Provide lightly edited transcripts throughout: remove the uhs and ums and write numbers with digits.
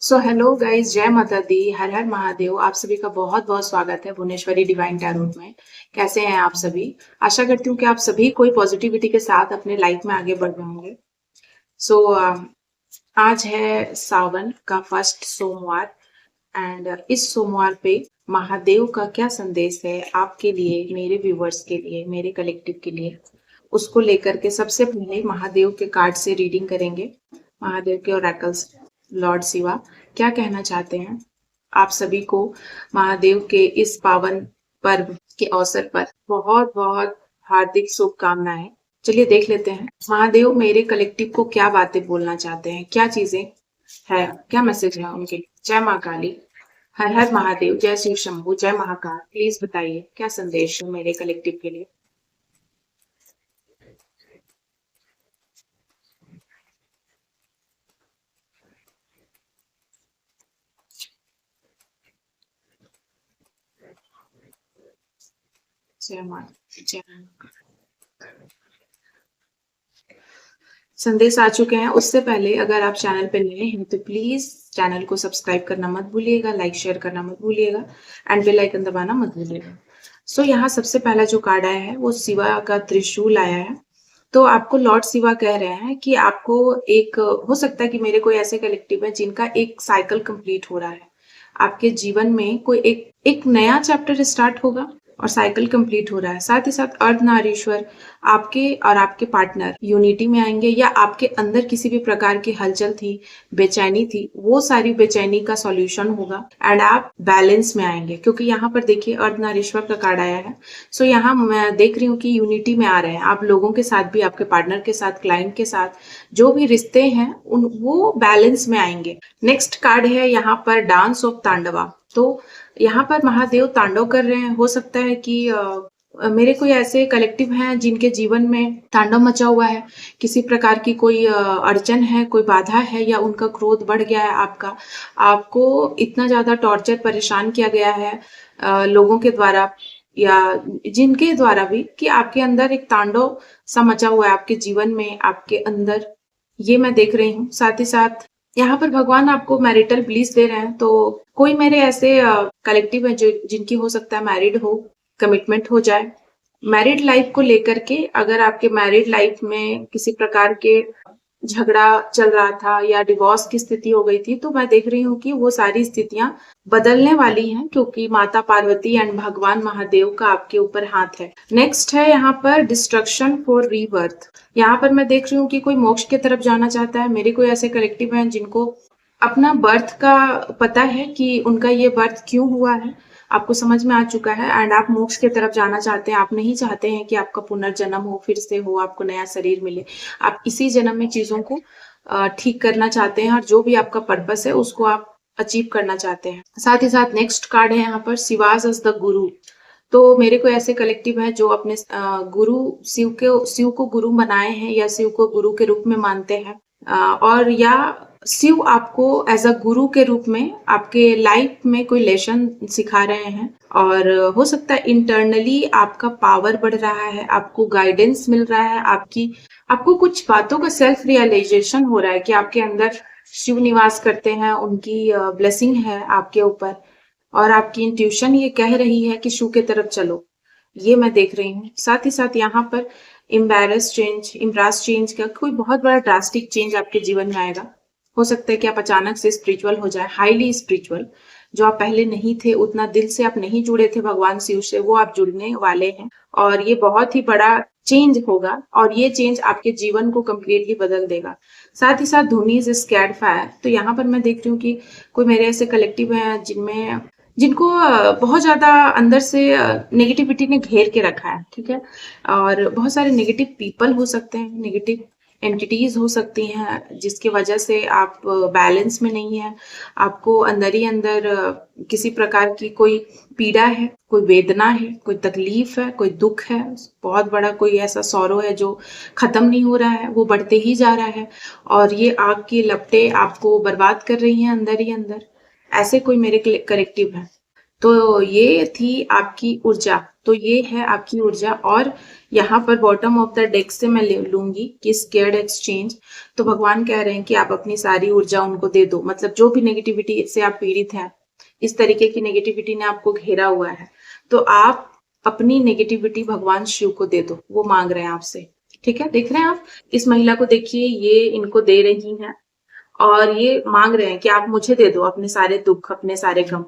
So hello guys, जय माता दी, हर हर महादेव। आप सभी का बहुत बहुत स्वागत है भुवनेश्वरी डिवाइन टैरोट में। कैसे हैं आप सभी? आशा करती हूँ कि आप सभी कोई पॉजिटिविटी के साथ अपने लाइफ में आगे बढ़ रहे होंगे। सो आज है सावन का फर्स्ट सोमवार एंड इस सोमवार पे महादेव का क्या संदेश है आपके लिए, मेरे व्यूवर्स के लिए, मेरे कलेक्टिव के लिए, उसको लेकर के सबसे पहले महादेव के कार्ड से रीडिंग करेंगे। महादेव के ओरेकल्स लॉर्ड शिवा क्या कहना चाहते हैं आप सभी को महादेव के इस पावन पर्व के अवसर पर बहुत बहुत हार्दिक शुभकामनाएं। चलिए देख लेते हैं महादेव मेरे कलेक्टिव को क्या बातें बोलना चाहते हैं, क्या चीजें है, क्या मैसेज है उनके। जय माँ काली, हर हर महादेव, जय शिव शंभू, जय महाकाल। प्लीज बताइए क्या संदेश है मेरे कलेक्टिव के लिए। जय माँ, जय माँ। संदेश आ चुके हैं। उससे पहले अगर आप चैनल पे नए हैं तो प्लीज चैनल को सब्सक्राइब करना मत भूलिएगा, लाइक शेयर करना मत भूलिएगा एंड बेल आइकन दबाना मत भूलिएगा। सो यहाँ सबसे पहला जो कार्ड आया है वो शिवा का त्रिशूल आया है। तो आपको लॉर्ड शिवा कह रहे हैं कि आपको एक हो सकता है कि मेरे कोई ऐसे कलेक्टिव है जिनका एक साइकिल कंप्लीट हो रहा है। आपके जीवन में कोई एक एक नया चैप्टर स्टार्ट होगा और साइकिल कंप्लीट हो रहा है। साथ ही साथ अर्धनारीश्वर आपके और आपके पार्टनर यूनिटी में आएंगे, या आपके अंदर किसी भी प्रकार की हलचल थी, बेचैनी थी, वो सारी बेचैनी का सॉल्यूशन होगा एंड आप बैलेंस में आएंगे। क्योंकि यहाँ पर देखिए अर्धनारीश्वर का कार्ड आया है। सो यहाँ मैं देख रही हूँ कि यूनिटी में आ रहे हैं आप लोगों के साथ भी, आपके पार्टनर के साथ, क्लाइंट के साथ, जो भी रिश्ते हैं उन वो बैलेंस में आएंगे। नेक्स्ट कार्ड है यहाँ पर डांस ऑफ तांडवा। तो यहाँ पर महादेव तांडव कर रहे हैं। हो सकता है कि मेरे कोई ऐसे कलेक्टिव हैं जिनके जीवन में तांडव मचा हुआ है, किसी प्रकार की कोई अड़चन है, कोई बाधा है, या उनका क्रोध बढ़ गया है। आपको इतना ज्यादा टॉर्चर परेशान किया गया है लोगों के द्वारा या जिनके द्वारा भी, कि आपके अंदर एक तांडव सा मचा हुआ है आपके जीवन में, आपके अंदर। ये मैं देख रही हूँ। साथ ही साथ यहाँ पर भगवान आपको मैरिटल ब्लिस दे रहे हैं। तो कोई मेरे ऐसे कलेक्टिव है जो जिनकी हो सकता है मैरिड हो, कमिटमेंट हो जाए। मैरिड लाइफ को लेकर के अगर आपके मैरिड लाइफ में किसी प्रकार के झगड़ा चल रहा था या डिवोर्स की स्थिति हो गई थी, तो मैं देख रही हूँ कि वो सारी स्थितियां बदलने वाली हैं, क्योंकि माता पार्वती एंड भगवान महादेव का आपके ऊपर हाथ है। नेक्स्ट है यहाँ पर डिस्ट्रक्शन फॉर रीबर्थ। यहाँ पर मैं देख रही हूँ कि कोई मोक्ष की तरफ जाना चाहता है। मेरे कोई ऐसे कलेक्टिव हैं जिनको अपना बर्थ का पता है कि उनका ये बर्थ क्यों हुआ है, आपको समझ में आ चुका है एंड आप मोक्ष की तरफ जाना चाहते हैं। आप नहीं चाहते हैं कि आपका पुनर्जन्म हो, फिर से हो, आपको नया शरीर मिले। आप इसी जन्म में चीजों को ठीक करना चाहते हैं और जो भी आपका पर्पस है उसको आप अचीव करना चाहते हैं। साथ ही साथ नेक्स्ट कार्ड है यहाँ पर शिवाज एज द गुरु। तो मेरे को ऐसे कलेक्टिव है जो अपने गुरु शिव को गुरु बनाए हैं या शिव को गुरु के रूप में मानते हैं, और या शिव आपको एज अ गुरु के रूप में आपके लाइफ में कोई लेसन सिखा रहे हैं। और हो सकता है इंटरनली आपका पावर बढ़ रहा है, आपको गाइडेंस मिल रहा है, आपको कुछ बातों का सेल्फ रियलाइजेशन हो रहा है कि आपके अंदर शिव निवास करते हैं, उनकी ब्लेसिंग है आपके ऊपर, और आपकी इंट्यूशन ये कह रही है कि शिव की तरफ चलो। ये मैं देख रही हूँ। साथ ही साथ यहाँ पर इम्ब्रास चेंज का कोई बहुत बड़ा ड्रास्टिक चेंज आपके जीवन में आएगा। हो सकता है कि आप अचानक से स्पिरिचुअल हो जाए, हाईली स्पिरिचुअल। जो आप पहले नहीं थे, उतना दिल से आप नहीं जुड़े थे भगवान शिव से, वो आप जुड़ने वाले हैं और ये बहुत ही बड़ा चेंज होगा और ये चेंज आपके जीवन को कम्प्लीटली बदल देगा। साथ ही साथ धुनी इज स्कैर्ड फायर। तो यहाँ पर मैं देख रही हूँ कि कोई मेरे ऐसे कलेक्टिव हैं जिनको बहुत ज्यादा अंदर से नेगेटिविटी ने घेर के रखा है, ठीक है। और बहुत सारे नेगेटिव पीपल हो सकते हैं, नेगेटिव एंटिटीज हो सकती हैं, जिसकी वजह से आप बैलेंस में नहीं है। आपको अंदर ही अंदर किसी प्रकार की कोई पीड़ा है, कोई वेदना है, कोई तकलीफ है, कोई दुख है, बहुत बड़ा कोई ऐसा सौरो है जो खत्म नहीं हो रहा है, वो बढ़ते ही जा रहा है और ये आग की लपटें आपको बर्बाद कर रही हैं अंदर ही अंदर। ऐसे कोई मेरे कलेक्टिव है। तो ये थी आपकी ऊर्जा, तो ये है आपकी ऊर्जा। और यहाँ पर बॉटम ऑफ द डेक से मैं ले लूंगी कि स्केयर्ड एक्सचेंज। तो भगवान कह रहे हैं कि आप अपनी सारी ऊर्जा उनको दे दो, मतलब जो भी नेगेटिविटी से आप पीड़ित हैं, इस तरीके की नेगेटिविटी ने आपको घेरा हुआ है, तो आप अपनी नेगेटिविटी भगवान शिव को दे दो, वो मांग रहे हैं आपसे। ठीक है, देख रहे हैं आप इस महिला को, देखिए ये इनको दे रही हैं और ये मांग रहे हैं कि आप मुझे दे दो अपने सारे दुख, अपने सारे गम।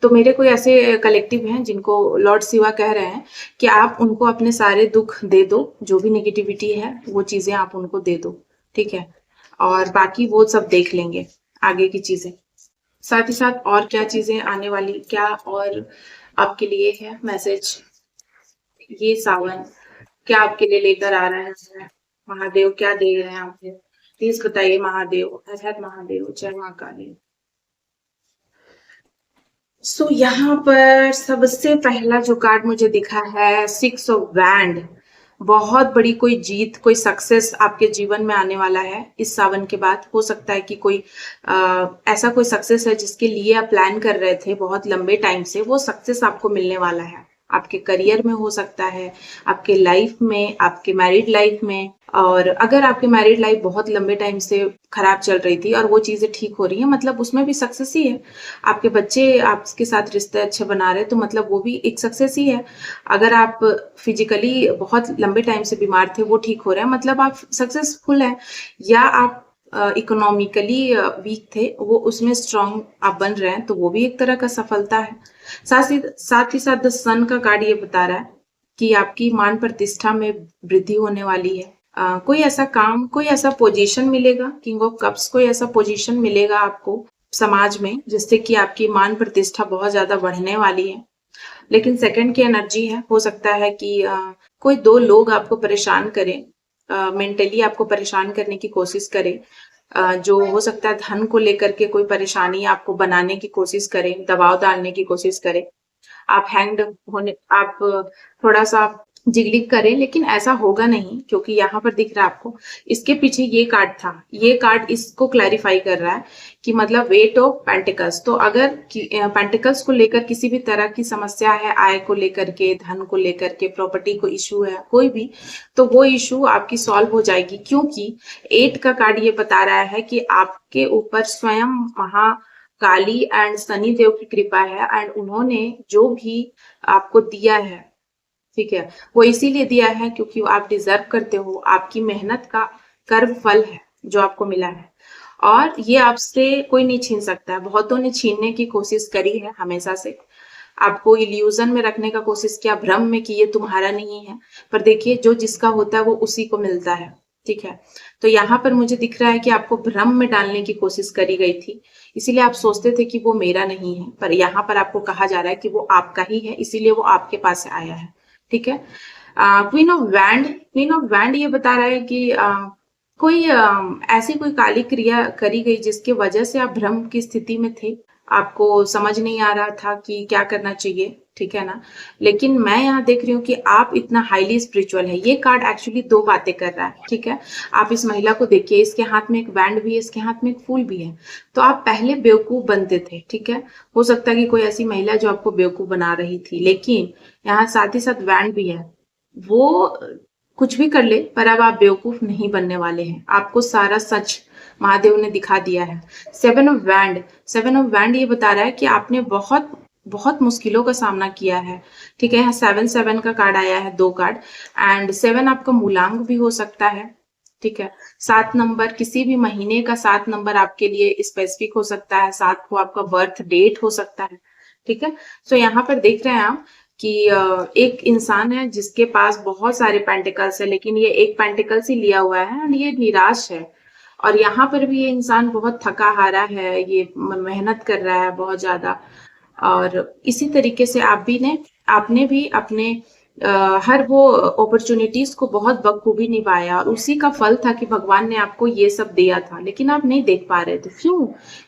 तो मेरे कोई ऐसे कलेक्टिव हैं जिनको लॉर्ड शिवा कह रहे हैं कि आप उनको अपने सारे दुख दे दो, जो भी नेगेटिविटी है वो चीजें आप उनको दे दो। ठीक है, और बाकी वो सब देख लेंगे आगे की चीजें। साथ ही साथ और क्या चीजें आने वाली, क्या और आपके लिए है मैसेज, ये सावन क्या आपके लिए लेकर आ रहा है, महादेव क्या दे रहे हैं आपको, प्लीज बताइए महादेव। हर हर महादेव, जय महाकाली। सो यहाँ पर सबसे पहला जो कार्ड मुझे दिखा है 6 ऑफ वैंड। बहुत बड़ी कोई जीत, कोई सक्सेस आपके जीवन में आने वाला है इस सावन के बाद। हो सकता है कि कोई ऐसा कोई सक्सेस है जिसके लिए आप प्लान कर रहे थे बहुत लंबे टाइम से, वो सक्सेस आपको मिलने वाला है। आपके करियर में हो सकता है, आपके लाइफ में, आपके मैरिड लाइफ में। और अगर आपकी मैरिड लाइफ बहुत लंबे टाइम से खराब चल रही थी और वो चीजें ठीक हो रही है, मतलब उसमें भी सक्सेस ही है। आपके बच्चे आपके साथ रिश्ते अच्छे बना रहे, तो मतलब वो भी एक सक्सेस ही है। अगर आप फिजिकली बहुत लंबे टाइम से बीमार थे, वो ठीक हो रहे हैं, मतलब आप सक्सेसफुल हैं। या आप इकोनॉमिकली वीक थे, वो उसमें स्ट्रांग आप बन रहे हैं, तो वो भी एक तरह का सफलता है। साथ ही साथ द सन का कार्ड ये बता रहा है कि आपकी मान प्रतिष्ठा में वृद्धि होने वाली है। कोई ऐसा काम, कोई ऐसा पोजीशन मिलेगा, किंग ऑफ कप्स, कोई ऐसा पोजीशन मिलेगा आपको समाज में जिससे कि आपकी मान प्रतिष्ठा बहुत ज्यादा बढ़ने वाली है। लेकिन सेकंड की एनर्जी है, हो सकता है कि कोई दो लोग आपको परेशान करें, मेंटली आपको परेशान करने की कोशिश करें। जो हो सकता है धन को लेकर के कोई परेशानी आपको बनाने की कोशिश करें, दबाव डालने की कोशिश करें। आप हैंग्ड होने, आप थोड़ा सा जिगलिक करें, लेकिन ऐसा होगा नहीं, क्योंकि यहाँ पर दिख रहा है आपको इसके पीछे ये कार्ड था। ये कार्ड इसको क्लैरिफाई कर रहा है कि मतलब वेट ऑफ पेंटिकल्स। तो अगर पेंटिकल्स को लेकर किसी भी तरह की समस्या है, आय को लेकर के, धन को लेकर के, प्रॉपर्टी को इशू है कोई भी, तो वो इशू आपकी सॉल्व हो जाएगी। क्योंकि 8 का कार्ड ये बता रहा है कि आपके ऊपर स्वयं महा काली एंड शनि देव की कृपा है, एंड उन्होंने जो भी आपको दिया है, ठीक है, वो इसीलिए दिया है क्योंकि आप डिजर्व करते हो। आपकी मेहनत का कर्म फल है जो आपको मिला है, और ये आपसे कोई नहीं छीन सकता है। बहुतों ने छीनने की कोशिश करी है हमेशा से, आपको इल्यूजन में रखने का कोशिश किया, भ्रम में कि ये तुम्हारा नहीं है। पर देखिए, जो जिसका होता है वो उसी को मिलता है। ठीक है, तो यहाँ पर मुझे दिख रहा है कि आपको भ्रम में डालने की कोशिश करी गई थी, इसीलिए आप सोचते थे कि वो मेरा नहीं है। पर यहाँ पर आपको कहा जा रहा है कि वो आपका ही है, इसीलिए वो आपके पास आया है। ठीक है, क्वीन ऑफ वैंड ये बता रहा है कि कोई ऐसी कोई काली क्रिया करी गई जिसकी वजह से आप भ्रम की स्थिति में थे, आपको समझ नहीं आ रहा था कि क्या करना चाहिए। ठीक है ना, लेकिन मैं यहाँ देख रही हूँ कि आप इतना हाईली स्पिरिचुअल है। ये कार्ड एक्चुअली दो बातें कर रहा है। ठीक है, आप इस महिला को देखिए, इसके हाथ में एक बैंड भी है, इसके हाथ में एक फूल भी है। तो आप पहले बेवकूफ बनते थे। ठीक है, हो सकता है कि कोई ऐसी महिला जो आपको बेवकूफ बना रही थी, लेकिन यहाँ साथ ही साथ बैंड भी है। वो कुछ भी कर ले, पर अब आप बेवकूफ नहीं बनने वाले हैं। आपको सारा सच महादेव ने दिखा दिया है। 7 ऑफ वैंड ये बता रहा है कि आपने बहुत बहुत मुश्किलों का सामना किया है। ठीक है, यहाँ 7 का कार्ड आया है, 2 कार्ड, एंड 7 आपका मूलांक भी हो सकता है। ठीक है, 7 नंबर, किसी भी महीने का 7 नंबर आपके लिए स्पेसिफिक हो सकता है। 7 को आपका बर्थ डेट हो सकता है। ठीक है, तो यहाँ पर देख रहे हैं आप कि एक इंसान है जिसके पास बहुत सारे पेंटिकल्स है, लेकिन ये एक पेंटिकल्स ही लिया हुआ है और ये निराश है। और यहाँ पर भी ये इंसान बहुत थका हारा है, ये मेहनत कर रहा है बहुत ज्यादा। और इसी तरीके से आपने भी अपने हर वो अपॉर्चुनिटीज को बहुत बखूबी निभाया, और उसी का फल था कि भगवान ने आपको ये सब दिया था, लेकिन आप नहीं देख पा रहे थे। क्यों?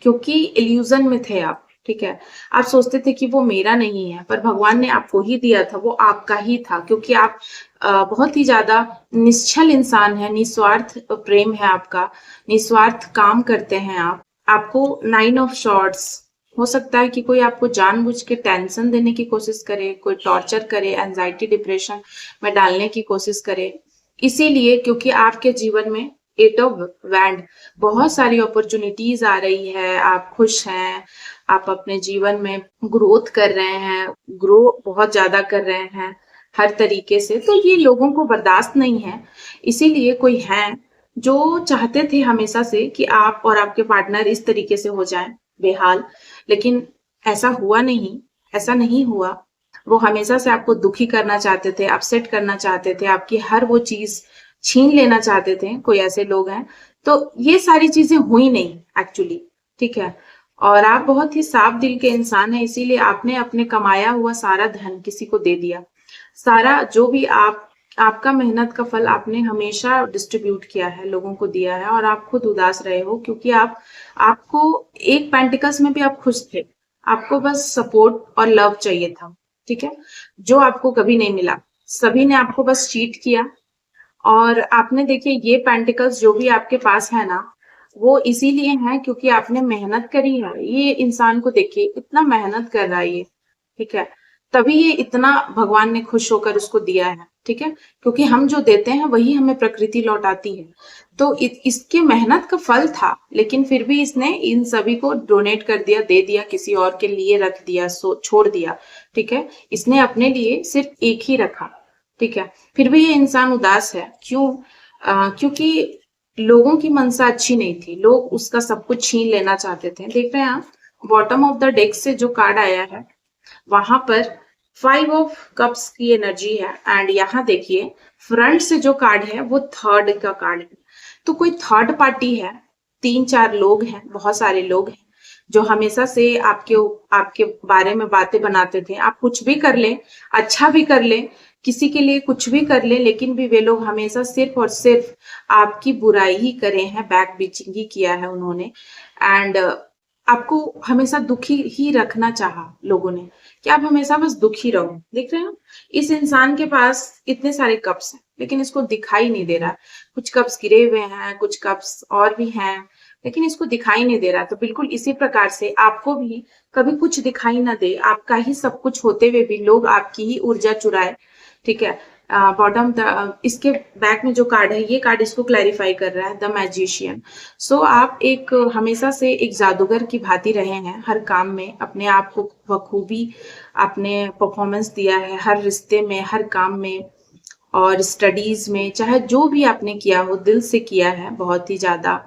क्योंकि इल्यूजन में थे आप। ठीक है, आप सोचते थे कि वो मेरा नहीं है, पर भगवान ने आपको ही दिया था, वो आपका ही था, क्योंकि आप बहुत ही ज्यादा निश्चल इंसान है, निस्वार्थ प्रेम है आपका, निस्वार्थ काम करते हैं आप। आपको 9 ऑफ शॉर्ट्स, हो सकता है कि कोई आपको जानबूझ के टेंशन देने की कोशिश करे, कोई टॉर्चर करे, एंजाइटी डिप्रेशन में डालने की कोशिश करे। इसीलिए क्योंकि आपके जीवन में एट ऑफ वैंड, बहुत सारी अपॉर्चुनिटीज आ रही है, आप खुश हैं, आप अपने जीवन में ग्रोथ कर रहे हैं, ग्रो बहुत ज्यादा कर रहे हैं हर तरीके से, तो ये लोगों को बर्दाश्त नहीं है। इसीलिए कोई है जो चाहते थे हमेशा से कि आप और आपके पार्टनर इस तरीके से हो जाएं बेहाल, लेकिन ऐसा हुआ नहीं, ऐसा नहीं हुआ। वो हमेशा से आपको दुखी करना चाहते थे, अपसेट करना चाहते थे, आपकी हर वो चीज छीन लेना चाहते थे, कोई ऐसे लोग हैं। तो ये सारी चीजें हुई नहीं एक्चुअली, ठीक है। और आप बहुत ही साफ दिल के इंसान हैं, इसीलिए आपने अपने कमाया हुआ सारा धन किसी को दे दिया। सारा जो भी आपका मेहनत का फल आपने हमेशा डिस्ट्रीब्यूट किया है, लोगों को दिया है, और आप खुद उदास रहे हो क्योंकि आपको एक पेंटिकल्स में भी आप खुश थे, आपको बस सपोर्ट और लव चाहिए था, ठीक है, जो आपको कभी नहीं मिला। सभी ने आपको बस चीट किया। और आपने देखिए ये पेंटिकल्स जो भी आपके पास है ना, वो इसीलिए है क्योंकि आपने मेहनत करी है। ये इंसान को देखिए इतना मेहनत कर रहा है ये, ठीक है, तभी ये इतना भगवान ने खुश होकर उसको दिया है, ठीक है। क्योंकि हम जो देते हैं वही हमें प्रकृति लौटाती है। तो इसके मेहनत का फल था, लेकिन फिर भी इसने इन सभी को डोनेट कर दिया, दे दिया, किसी और के लिए रख दिया, छोड़ दिया, ठीक है। इसने अपने लिए सिर्फ एक ही रखा, ठीक है। फिर भी ये इंसान उदास है, क्यों? क्योंकि लोगों की मनसा अच्छी नहीं थी, लोग उसका सब कुछ छीन लेना चाहते थे। देख रहे हैं आप, बॉटम ऑफ द डेक से जो कार्ड आया है वहां पर 5 ऑफ कप्स की एनर्जी है, एंड यहाँ देखिए फ्रंट से जो कार्ड है वो थर्ड का कार्ड है। तो कोई थर्ड पार्टी है, 3-4 लोग हैं, बहुत सारे लोग हैं जो हमेशा से आपके बारे में बातें बनाते थे। आप कुछ भी कर ले, अच्छा भी कर ले, किसी के लिए कुछ भी कर ले, लेकिन भी वे लोग हमेशा सिर्फ और सिर्फ आपकी बुराई ही करे हैं, बैक बिचिंग ही किया है उन्होंने। एंड आपको हमेशा दुखी ही रखना चाहा लोगों ने, कि आप हमेशा बस दुखी रहो। देख रहे हो इस इंसान के पास इतने सारे कप्स हैं, लेकिन इसको दिखाई नहीं दे रहा। कुछ कप्स गिरे हुए हैं, कुछ कप्स और भी हैं, लेकिन इसको दिखाई नहीं दे रहा। तो बिल्कुल इसी प्रकार से आपको भी कभी कुछ दिखाई ना दे, आपका ही सब कुछ होते हुए भी लोग आपकी ही ऊर्जा चुराए, ठीक है। बॉटम इसके बैक में जो कार्ड है, ये कार्ड इसको क्लैरिफाई कर रहा है, द मैजिशियन। सो आप एक हमेशा से एक जादूगर की भांति रहे हैं, हर काम में अपने आप को बखूबी आपने परफॉर्मेंस दिया है, हर रिश्ते में, हर काम में, और स्टडीज में, चाहे जो भी आपने किया हो दिल से किया है। बहुत ही ज्यादा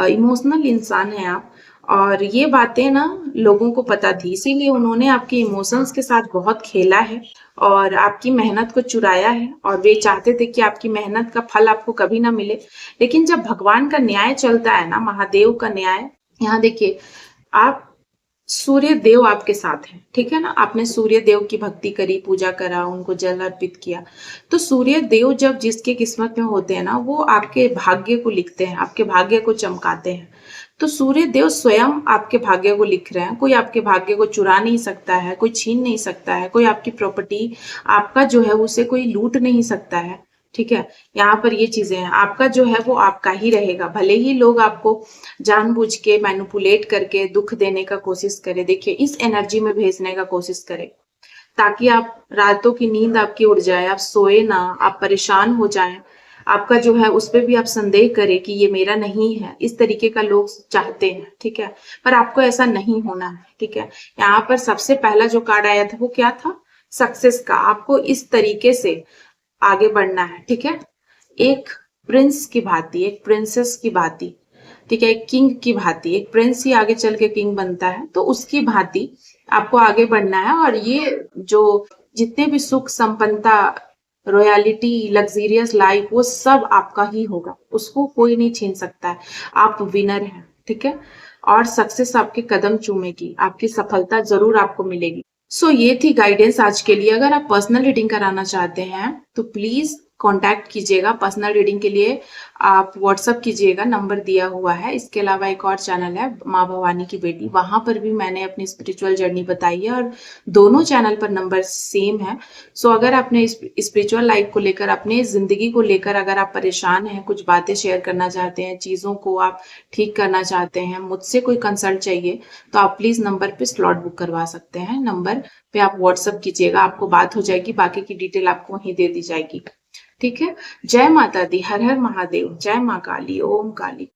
इमोशनल इंसान है आप, और ये बातें ना लोगों को पता थी, इसीलिए उन्होंने आपके इमोशंस के साथ बहुत खेला है और आपकी मेहनत को चुराया है। और वे चाहते थे कि आपकी मेहनत का फल आपको कभी ना मिले। लेकिन जब भगवान का न्याय चलता है ना, महादेव का न्याय, यहाँ देखिए आप, सूर्य देव आपके साथ है, ठीक है ना। आपने सूर्य देव की भक्ति करी, पूजा करा, उनको जल अर्पित किया। तो सूर्य देव जब जिसके किस्मत में होते हैं ना, वो आपके भाग्य को लिखते हैं, आपके भाग्य को चमकाते हैं। तो सूर्य देव स्वयं आपके भाग्य को लिख रहे हैं। कोई आपके भाग्य को चुरा नहीं सकता है, कोई छीन नहीं सकता है, कोई आपकी प्रॉपर्टी आपका जो है उसे कोई लूट नहीं सकता है, ठीक है। यहाँ पर ये चीजें हैं, आपका जो है वो आपका ही रहेगा, भले ही लोग आपको जानबूझ के मैनिपुलेट करके दुख देने का कोशिश करे। देखिए इस एनर्जी में भेजने का कोशिश करे, ताकि आप रातों की नींद आपकी उड़ जाए, आप सोए ना, आप परेशान हो जाएं, आपका जो है उस पर भी आप संदेह करें कि ये मेरा नहीं है। इस तरीके का लोग चाहते हैं, ठीक है। पर आपको ऐसा नहीं होना है, ठीक है। यहाँ पर सबसे पहला जो कार्ड आया था वो क्या था? सक्सेस का। आपको इस तरीके से आगे बढ़ना है, ठीक है। एक प्रिंस की भांति, एक प्रिंसेस की भांति, ठीक है, एक किंग की भांति। एक प्रिंस ही आगे चल के किंग बनता है, तो उसकी भांति आपको आगे बढ़ना है। और ये जो जितने भी सुख संपन्नता, रॉयलिटी, लग्जरियस लाइफ, वो सब आपका ही होगा, उसको कोई नहीं छीन सकता है। आप विनर हैं, ठीक है। और सक्सेस आपके कदम चूमेगी, आपकी सफलता जरूर आपको मिलेगी। सो ये थी गाइडेंस आज के लिए। अगर आप पर्सनल रीडिंग कराना चाहते हैं तो प्लीज कांटेक्ट कीजिएगा। पर्सनल रीडिंग के लिए आप व्हाट्सअप कीजिएगा, नंबर दिया हुआ है। इसके अलावा एक और चैनल है माँ भवानी की बेटी, वहां पर भी मैंने अपनी स्पिरिचुअल जर्नी बताई है और दोनों चैनल पर नंबर सेम है। सो अगर आपने स्पिरिचुअल लाइफ को लेकर, अपने जिंदगी को लेकर अगर आप परेशान हैं, कुछ बातें शेयर करना चाहते हैं, चीजों को आप ठीक करना चाहते हैं, मुझसे कोई कंसल्ट चाहिए, तो आप प्लीज नंबर पे स्लॉट बुक करवा सकते हैं। नंबर पे आप व्हाट्सअप कीजिएगा, आपको बात हो जाएगी, बाकी की डिटेल आपको वहीं दे दी जाएगी। ठीक है। जय माता दी, हर हर महादेव, जय माँ काली, ओम काली।